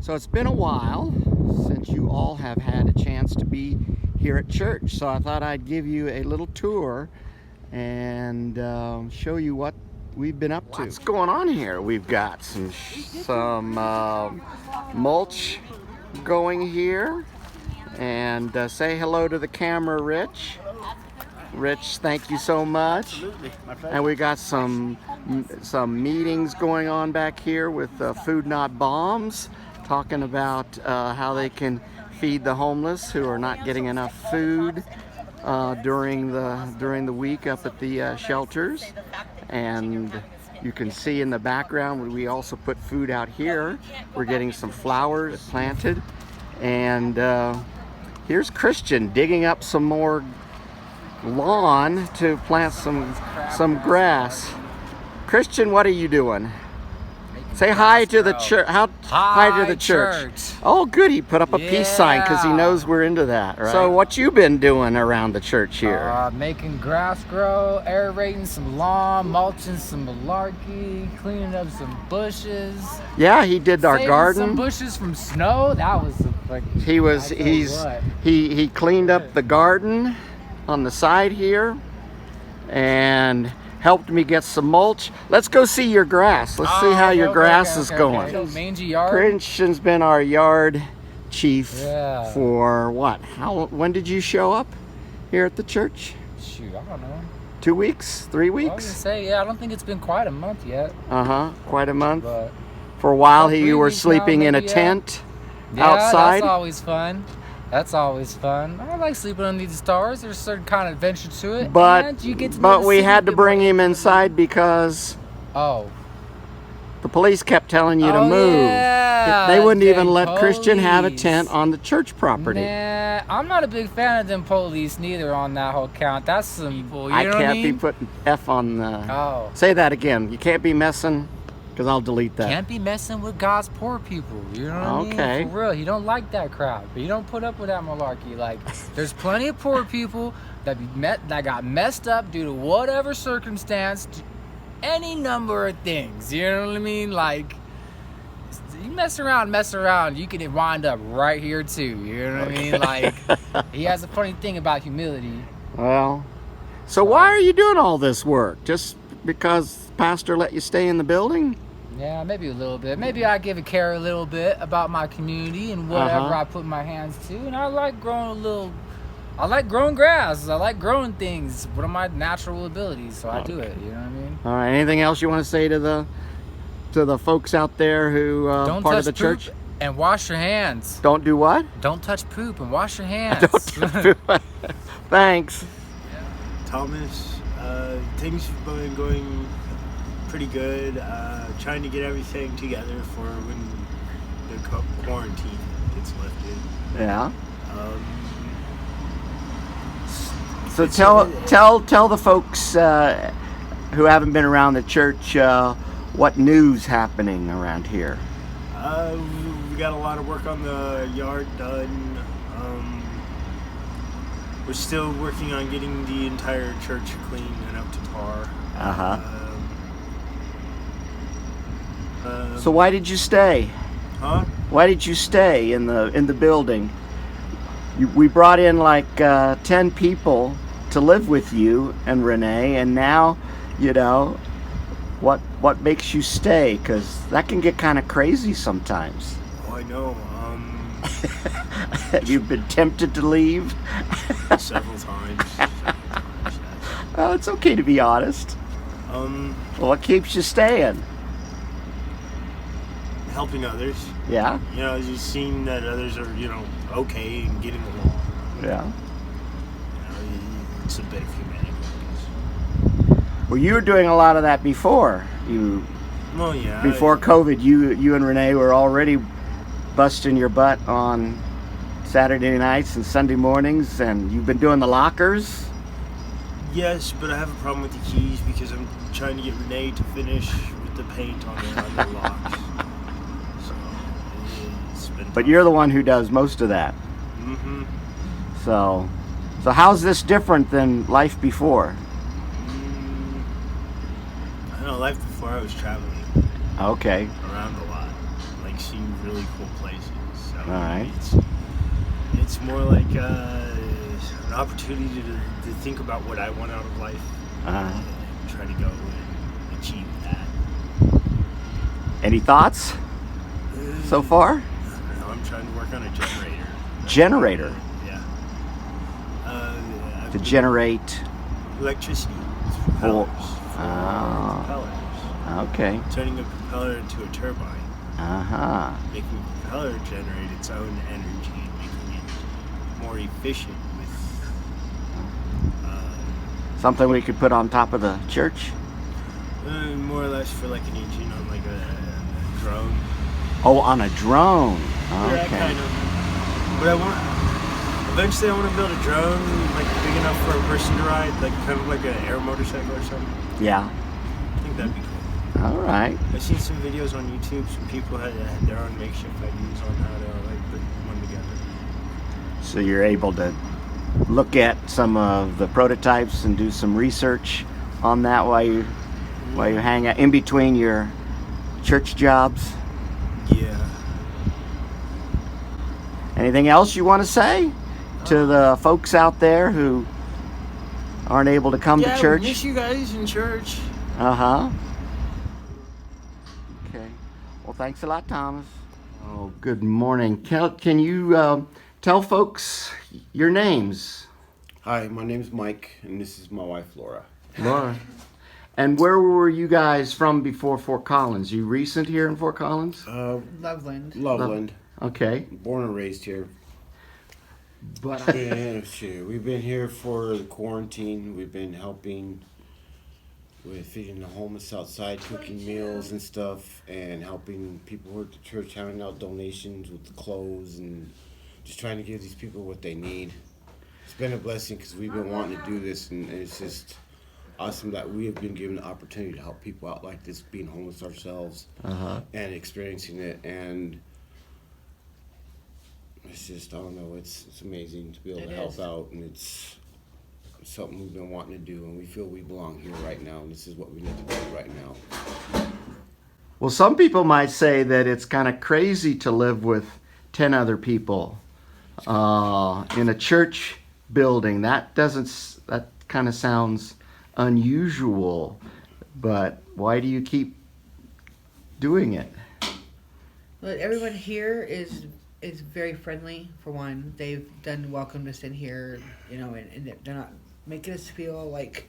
So it's been a while since you all have had a chance to be here at church. So I thought I'd give you a little tour and show you what we've been up to. What's going on here? We've got some mulch going here. And say hello to the camera, Rich. Rich, thank you so much. Absolutely, my pleasure. And we got some meetings going on back here with Food Not Bombs, talking about how they can feed the homeless who are not getting enough food during the week up at the shelters. And you can see in the background we also put food out here. We're getting some flowers planted, and here's Christian digging up some more lawn to plant some grass. Christian, what are you doing? Say hi to the church. Hi to the church. Oh, good. He put up a peace sign because he knows we're into that. Right? So, what you been doing around the church here? Making grass grow, aerating some lawn, mulching some malarkey, cleaning up some bushes. Yeah, he did our garden. Some bushes from snow. That was like. He cleaned up the garden on the side here, and helped me get some mulch. Let's go see your grass. Let's see how your grass is going. Mangy yard. Christian's been our yard chief for what? When did you show up here at the church? Shoot, I don't know. 2 weeks? 3 weeks? I was gonna say, I don't think it's been quite a month yet. Quite a month. But for a while, you were sleeping in a tent outside. That's always fun. That's always fun. I like sleeping under the stars. There's a certain kind of adventure to it. But we had to bring him inside because the police kept telling you to move. Yeah, they wouldn't even let Christian have a tent on the church property. Nah, I'm not a big fan of them police neither on that whole count. That's some people. You know what I mean? Be putting F on the. Say that again. You can't be messing. Because I'll delete that. Can't be messing with God's poor people. You know what I mean? Okay. For real. You don't like that crowd. But you don't put up with that malarkey. Like, there's plenty of poor people that got messed up due to whatever circumstance, any number of things. You know what I mean? Like, you mess around, you can wind up right here too. You know what I mean? Like, he has a funny thing about humility. Well, so why are you doing all this work? Just because the pastor let you stay in the building? Yeah, maybe a little bit. Maybe I care a little bit about my community and whatever I put my hands to. And I like growing grass. I like growing things. One of my natural abilities, so I do it. You know what I mean? All right. Anything else you want to say to the folks out there who Don't part touch of the church? Poop and wash your hands. Don't do what? Don't touch poop and wash your hands. Thanks. Thomas, things have been going pretty good. Trying to get everything together for when the quarantine gets lifted. Yeah. So tell the folks who haven't been around the church what news happening around here. We got a lot of work on the yard done. We're still working on getting the entire church clean and up to par. So why did you stay? Huh? Why did you stay in the building? We brought in like 10 people to live with you and Renee, and now, you know, what makes you stay? Because that can get kind of crazy sometimes. Oh, I know. You've been tempted to leave? Several times. Well, it's okay to be honest. Well, what keeps you staying? Helping others. Yeah? You know, just seeing that others are, okay and getting along. Yeah. It's a bit of humanity, I guess. Well, you were doing a lot of that before. Before COVID, you and Renee were already busting your butt on Saturday nights and Sunday mornings, and you've been doing the lockers? Yes, but I have a problem with the keys because I'm trying to get Renee to finish with the paint on the other locks. So, it's been but you're the one who does most of that. Mm-hmm. So how's this different than life before? I don't know, life before I was traveling. Okay. Around a lot. Like seeing really cool places. So All right. it's more like an opportunity to think about what I want out of life and try to go and achieve that. Any thoughts so far? I don't know, I'm trying to work on a generator. Generator Yeah. I've to been- electricity. electricity. It's Oh. propellers. Propellers. Okay. Turning a propeller into a turbine, making the propeller generate its own energy, and making it more efficient with. Something we could put on top of the church. More or less for like an engine on like a drone. Oh, on a drone. Yeah, Okay. kind of. But eventually I want to build a drone like big enough for a person to ride, like kind of like an air motorcycle or something. Yeah. I think that'd be cool. All right. I've seen some videos on YouTube. Some people had their own makeshift ideas on how to like put one together. So you're able to look at some of the prototypes and do some research on that while you hang out in between your church jobs. Yeah. Anything else you want to say to the folks out there who aren't able to come to We church? miss you guys in church. Uh-huh. Okay. Well, thanks a lot, Thomas. Oh, good morning. Can you tell folks your names? Hi, my name's Mike, and this is my wife, Laura. Laura. And where were you guys from before Fort Collins? You recent here in Fort Collins? Loveland. Loveland. Okay. Born and raised here. But We've been here for the quarantine. We've been helping with feeding the homeless outside, cooking meals and stuff, and helping people who are at the church, handing out donations with the clothes, and just trying to give these people what they need. It's been a blessing because we've been wanting to do this, and it's just awesome that we have been given the opportunity to help people out like this, being homeless ourselves and experiencing it. And it's just, I don't know, it's amazing to be able to help out, and it's something we've been wanting to do, and we feel we belong here right now, and this is what we need to do right now. well, some people might say that it's kind of crazy to live with 10 other people in a church building. That kind of sounds unusual, but why do you keep doing it? But everyone here is very friendly. For one, they've done welcomed us in here, you know, and they're not making us feel like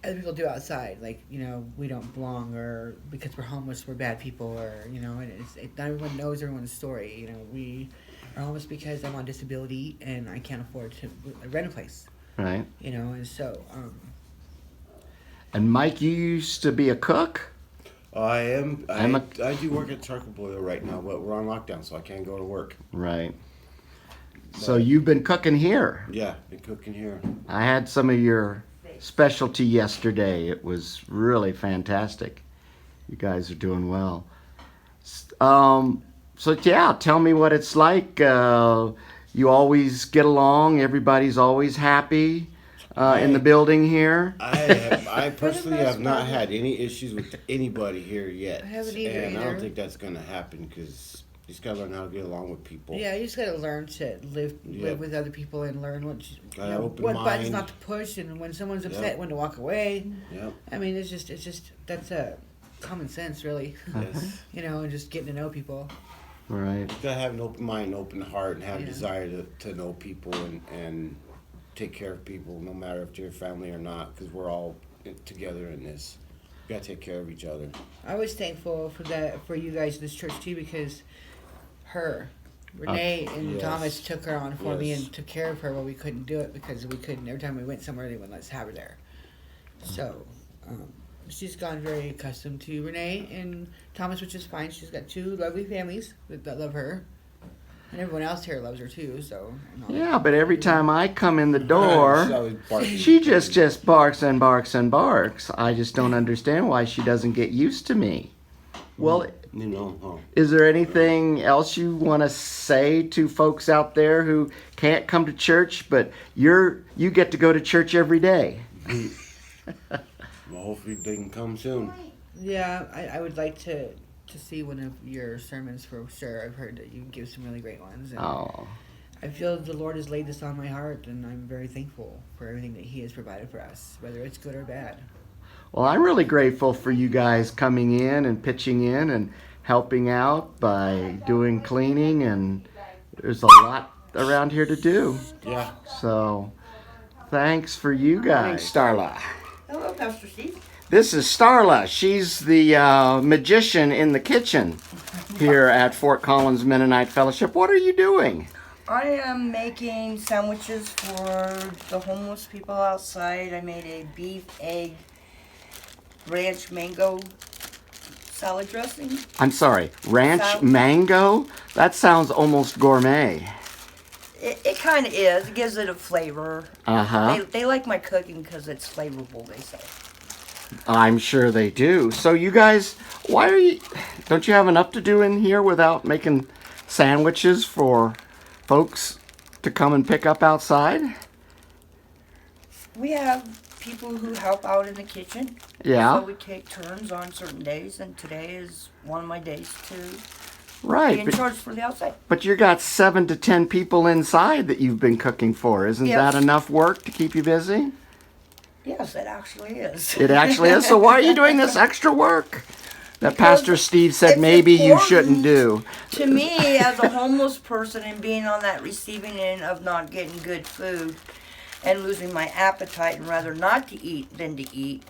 other people do outside, like, you know, we don't belong, or because we're homeless we're bad people, or, you know, and not everyone knows everyone's story. You know, we are homeless because I'm on disability and I can't afford to rent a place, Right. you know, and so And Mike, you used to be a cook? I do work at Charcoal Boiler right now, but we're on lockdown, so I can't go to work. Right. So you've been cooking here. Yeah, been cooking here. I had some of your specialty yesterday. It was really fantastic. You guys are doing well. So yeah, tell me what it's like. You always get along. Everybody's always happy in the building here. I personally have not had any issues with anybody here yet. I haven't either, and I don't either. think that's going to happen because you just got to learn how to get along with people. yeah, you just gotta learn to live Yep. with other people and learn what Open what buttons mind. not to push, and when someone's upset, Yep. when to walk away. Yep. I mean, it's just that's a common sense, really. Yes. You know, and just getting to know people. Right. You got to have an open mind, an open heart, and have a Yeah. desire to know people and take care of people, no matter if they're your family or not, because we're all together in this. You got to take care of each other. I was thankful for you guys in this church too, because Renee and Yes. Thomas took her on for me Yes. and took care of her while we couldn't do it, because we couldn't. Every time we went somewhere, they wouldn't let us have her there. So she's gotten very accustomed to Renee and Thomas, which is fine. She's got two lovely families that love her, and everyone else here loves her too. So Yeah, but every time I come in the door, She's always barking. she just barks and barks and barks. I just don't understand why she doesn't get used to me. Well, You know, is there anything else you want to say to folks out there who can't come to church, but you get to go to church every day? well, hopefully they can come soon. Yeah, I would like to to see one of your sermons for sure. I've heard that you give some really great ones. And Oh, I feel the Lord has laid this on my heart, and I'm very thankful for everything that He has provided for us, whether it's good or bad. well, I'm really grateful for you guys coming in and pitching in and helping out by doing cleaning, and there's a lot around here to do. Yeah. So, thanks for you guys. Starla. Hello, Pastor Steve. This is Starla. She's the magician in the kitchen here at Fort Collins Mennonite Fellowship. What are you doing? I am making sandwiches for the homeless people outside. I made a beef, egg, ranch mango salad dressing. I'm sorry, ranch Salad. mango? That sounds almost gourmet. It kind of is. It gives it a flavor. Uh-huh. They like my cooking because it's flavorful, they say. I'm sure they do. So you guys, don't you have enough to do in here without making sandwiches for folks to come and pick up outside? We have people who help out in the kitchen. Yeah, So we take turns on certain days, and today is one of my days to be right. in charge for the outside. But you got 7 to 10 people inside that you've been cooking for. Isn't Yes. that enough work to keep you busy? Yes, it actually is. It actually is. So why are you doing this extra work that Because Pastor Steve said it's maybe you shouldn't important. do? To me, as a homeless person and being on that receiving end of not getting good food and losing my appetite and rather not to eat than to eat,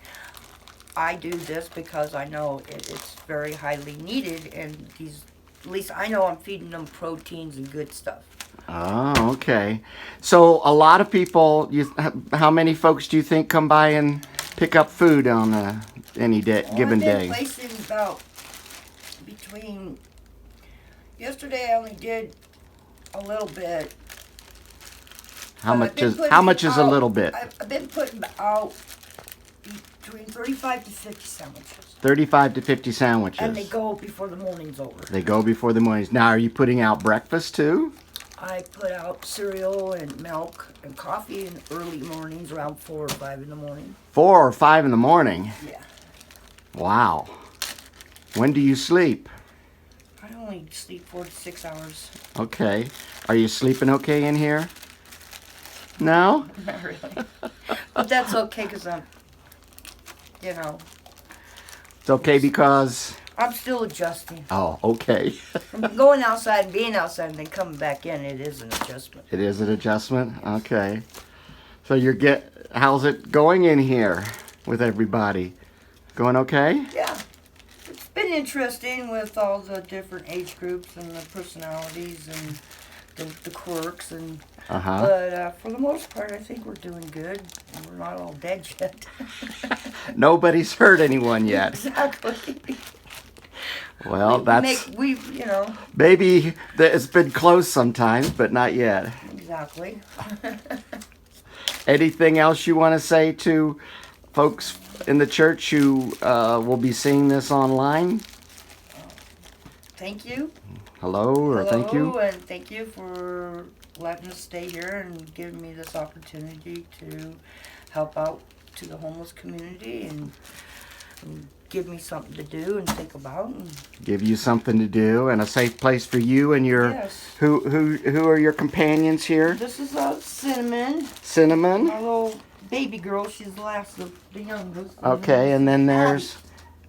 I do this because I know it's very highly needed, and at least I know I'm feeding them proteins and good stuff. Oh, okay. So a lot of people, how many folks do you think come by and pick up food on any given I've been day? placing about yesterday I only did a little bit. How But much I've been is putting how much is a out- little bit? I've been putting out between 35 to 50 sandwiches. 35 to 50 sandwiches. And they go before the morning's over. They go before the mornings. Now, are you putting out breakfast too? I put out cereal and milk and coffee in early mornings around 4 or 5 in the morning. 4 or 5 in the morning. Yeah. Wow. When do you sleep? I only sleep 4 to 6 hours. Okay. Are you sleeping okay in here? No? Not really. But that's okay because It's okay because. I'm still adjusting. Oh, okay. From going outside and being outside and then coming back in, it is an adjustment. It is an adjustment? Okay. So how's it going in here with everybody? Going okay? Yeah. It's been interesting with all the different age groups and the personalities and the quirks and Uh-huh. but for the most part I think we're doing good and we're not all dead yet. Nobody's hurt anyone yet. Exactly. Well, maybe it's been close sometimes, but not yet. Exactly. Anything else you want to say to folks in the church who will be seeing this online? Thank you. Hello, or thank you? Hello, and thank you for letting us stay here and giving me this opportunity to help out to the homeless community and give me something to do and think about. And Give you something to do and a safe place for you and your. yes, Who are your companions here? this is Cinnamon, Cinnamon. my little baby girl. She's the last of the youngest. Okay, and then there's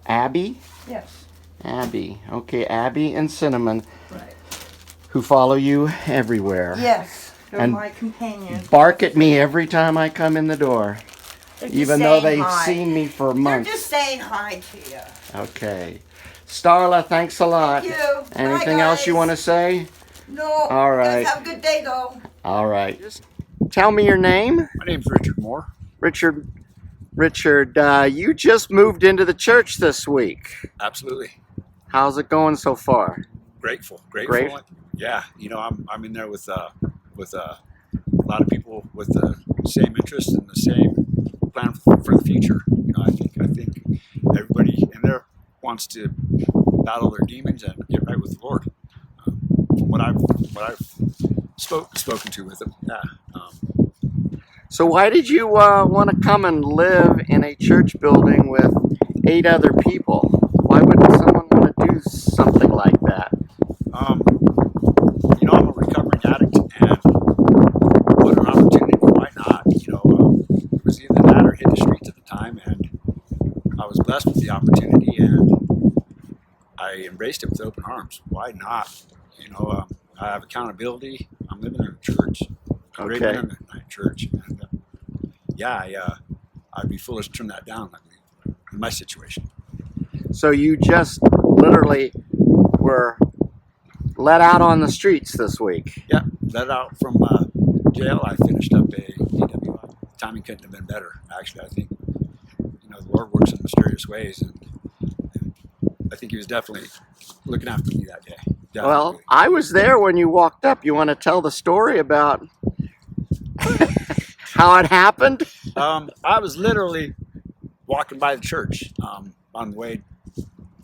Abby. Yes, Abby. Okay, Abby and Cinnamon, right. who follow you everywhere. Yes, they're And my companions. Bark at me every time I come in the door, They're just even though saying they've hi. seen me for They're months. just saying hi to you. Okay. Starla, thanks a lot. Thank you. Anything Bye, else you guys. want to say? No. All right. You guys have a good day, though. All right. Just tell me your name. My name's Richard Moore. Richard, you just moved into the church this week. Absolutely. How's it going so far? Grateful. Great. Yeah, I'm in there with a lot of people with the same interest and the same plan for the future. I think everybody in there wants to battle their demons and get right with the Lord. From what I've spoken to with them, yeah. So why did you want to come and live in a church building with 8 other people? Why wouldn't someone want to do blessed with the opportunity, and I embraced it with open arms. Why not? You know, I have accountability. I'm living in a church, a great Okay. Mennonite church, and I'd be foolish to turn that down. I believe, in my situation. So you just literally were let out on the streets this week. Yeah, let out from jail. I finished up a DWI. Timing couldn't have been better. Actually, I think the Lord works in mysterious ways, and I think He was definitely looking after me that day. Definitely. Well, I was there when you walked up. You want to tell the story about how it happened? I was literally walking by the church on the way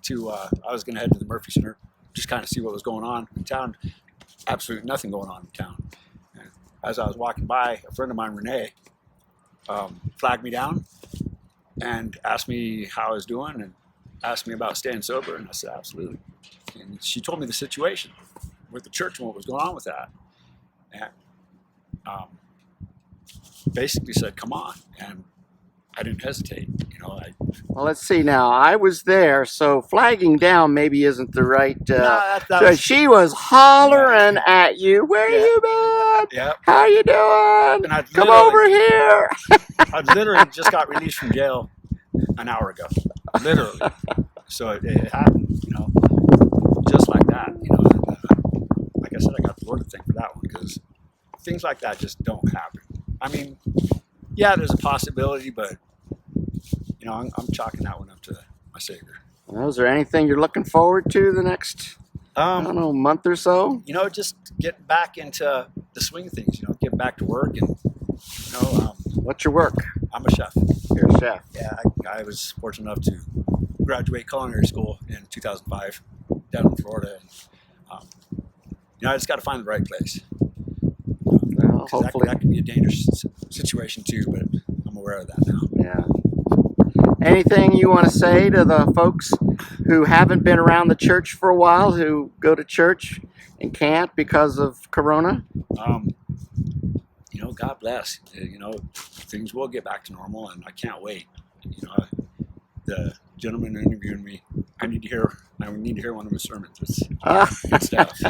to. I was going to head to the Murphy Center, just kind of see what was going on in town. Absolutely nothing going on in town. And as I was walking by, a friend of mine, Renee, flagged me down and asked me how I was doing and asked me about staying sober, and I said absolutely. And she told me the situation with the church and what was going on with that, and basically said, "Come on," and I didn't hesitate. Well, let's see now. I was there, so flagging down maybe isn't the right. that So was- she was hollering at you. Where Yeah. you been? Yeah. How you doing? And I Come literally- over here. I literally just got released from jail an hour ago, literally. So it happened, just like that. And, like I said, I got the Lord to thank for that one, because things like that just don't happen. I mean, yeah, there's a possibility, but I'm chalking that one up to my Savior. Well, is there anything you're looking forward to the next, I don't know, month or so? Just getting back into the swing of things. Getting back to work, and What's your work? I'm a chef. You're a chef. Yeah, I was fortunate enough to graduate culinary school in 2005 down in Florida. And, I just got to find the right place. Well, 'Cause hopefully. that can be a dangerous situation too, but I'm aware of that now. Yeah. Anything you want to say to the folks who haven't been around the church for a while, who go to church and can't because of Corona? God bless. Things will get back to normal, and I can't wait. The gentleman interviewing me, I need to hear one of his sermons. It's good stuff.